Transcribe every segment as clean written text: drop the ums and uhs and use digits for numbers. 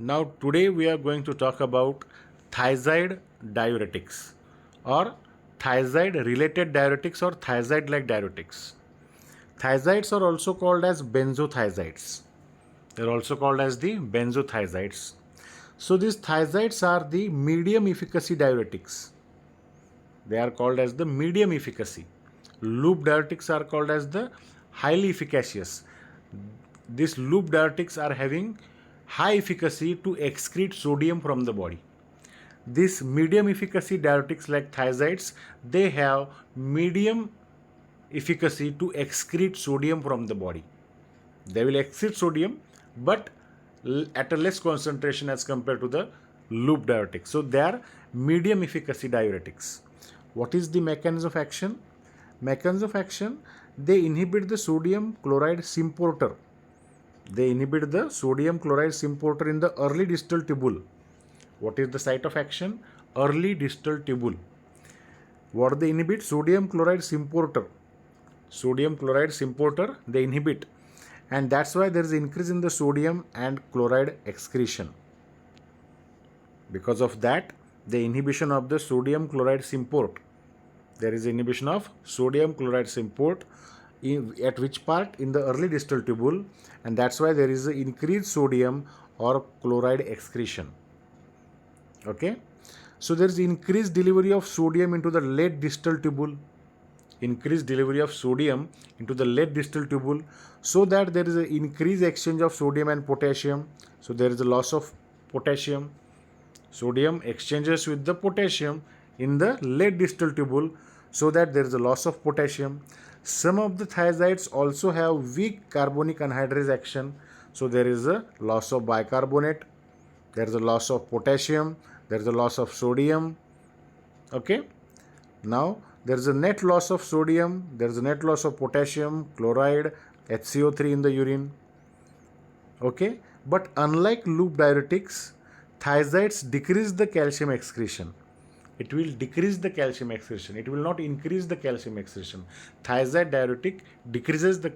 Now today we are going to talk about thiazide diuretics or thiazide related diuretics or thiazide like diuretics. Thiazides are also called as benzothiazides. They are also called as the benzothiazides. So these thiazides are the medium efficacy diuretics. They are called as the medium efficacy. Loop diuretics are called as the highly efficacious. These loop diuretics are having high efficacy to excrete sodium from the body. These medium efficacy diuretics like thiazides, they have medium efficacy to excrete sodium from the body. They will excrete sodium but at a less concentration as compared to the loop diuretics. So they are medium efficacy diuretics. What is the mechanism of action? Mechanism of action, they inhibit the sodium chloride symporter. They inhibit the sodium chloride symporter in the early distal tubule. What is the site of action? Early distal tubule. What they inhibit? Sodium chloride symporter. Sodium chloride symporter they inhibit, and that's why there is increase in the sodium and chloride excretion. Because of that, the inhibition of the sodium chloride symport. There is inhibition of sodium chloride symport at which part? In the early distal tubule, and that's why there is increased sodium or chloride excretion. Okay, so there is increased delivery of sodium into the late distal tubule. Increased delivery of sodium into the late distal tubule, so that there is an increased exchange of sodium and potassium. So there is a loss of potassium. Sodium exchanges with the potassium in the late distal tubule, so that there is a loss of potassium. Some of the thiazides also have weak carbonic anhydrase action, so there is a loss of bicarbonate, there is a loss of potassium, there is a loss of sodium. Okay, now there is a net loss of sodium, there is a net loss of potassium, chloride, HCO3 in the urine. Okay, but unlike loop diuretics, thiazides decrease the calcium excretion. It will decrease the calcium excretion. It will not increase the calcium excretion. Thiazide diuretic decreases the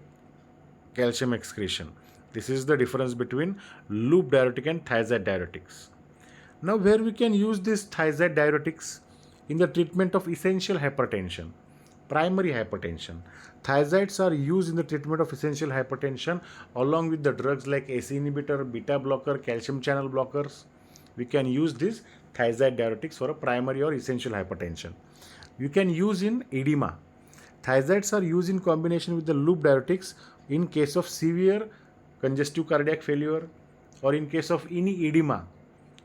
calcium excretion. This is the difference between loop diuretic and thiazide diuretics. Now, where we can use these thiazide diuretics? In the treatment of essential hypertension, primary hypertension. Thiazides are used in the treatment of essential hypertension along with the drugs like ACE inhibitor, beta blocker, calcium channel blockers. We can use these thiazide diuretics for a primary or essential hypertension. You can use in edema. Thiazides are used in combination with the loop diuretics in case of severe congestive cardiac failure or in case of any edema,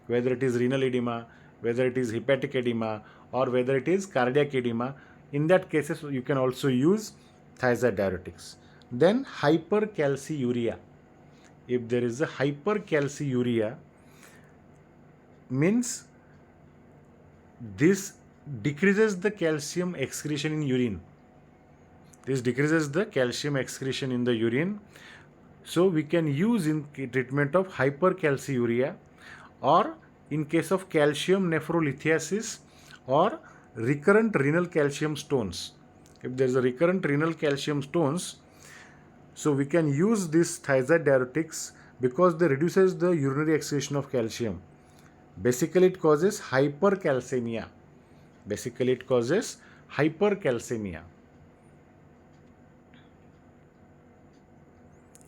whether it is renal edema, whether it is hepatic edema, or whether it is cardiac edema. In that cases, you can also use thiazide diuretics. Then hypercalciuria. If there is a hypercalciuria, means this decreases the calcium excretion in urine. This decreases the calcium excretion in the urine. So we can use in treatment of hypercalciuria or in case of calcium nephrolithiasis or recurrent renal calcium stones. If there is a recurrent renal calcium stones, so we can use this thiazide diuretics because they reduces the urinary excretion of calcium. Basically, it causes hypercalcemia. Basically, it causes hypercalcemia.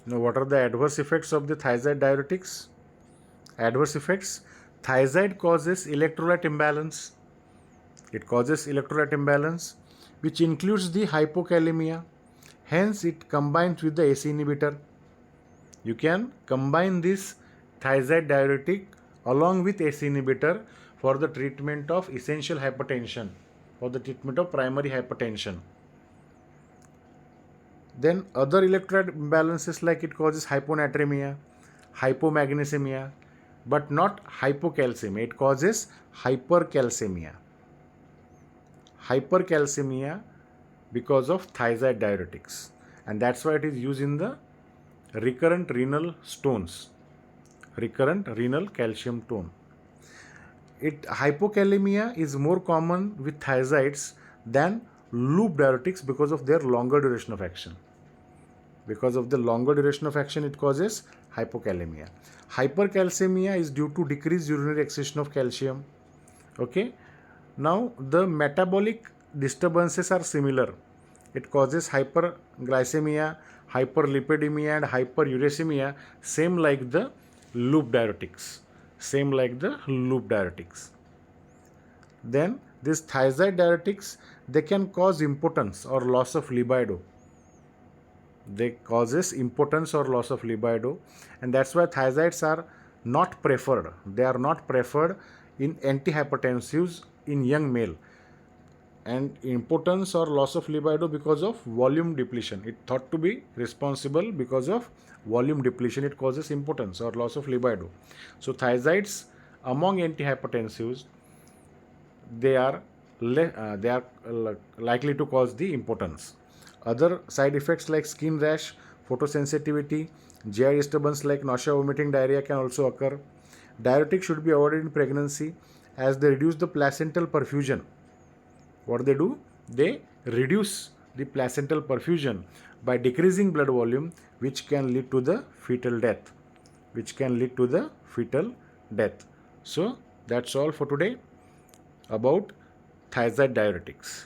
Now, what are the adverse effects of the thiazide diuretics? Adverse effects. Thiazide causes electrolyte imbalance. It causes electrolyte imbalance, which includes the hypokalemia. Hence, it combines with the ACE inhibitor. You can combine this thiazide diuretic along with ACE inhibitor for the treatment of essential hypertension, for the treatment of primary hypertension. Then other electrolyte imbalances like it causes hyponatremia, hypomagnesemia, but not hypocalcemia. It causes hypercalcemia. Hypercalcemia because of thiazide diuretics, and that's why it is used in the recurrent renal stones, recurrent renal calcium stone. Hypokalemia is more common with thiazides than loop diuretics because of their longer duration of action. Because of the longer duration of action, it causes hypokalemia. Hypercalcemia is due to decreased urinary excretion of calcium. Okay. Now the metabolic disturbances are similar. It causes hyperglycemia, hyperlipidemia and hyperuricemia, same like the loop diuretics. Same like the loop diuretics. Then these thiazide diuretics, they can cause impotence or loss of libido. They causes impotence or loss of libido, and that's why thiazides are not preferred. They are not preferred in antihypertensives in young male. And impotence or loss of libido because of volume depletion. It thought to be responsible because of volume depletion. It causes impotence or loss of libido. So thiazides among antihypertensives, they are likely to cause the impotence. Other side effects like skin rash, photosensitivity, GI disturbance like nausea, vomiting, diarrhea can also occur. Diuretics should be avoided in pregnancy as they reduce the placental perfusion. What they do? They reduce the placental perfusion by decreasing blood volume, which can lead to the fetal death. So that's all for today about thiazide diuretics.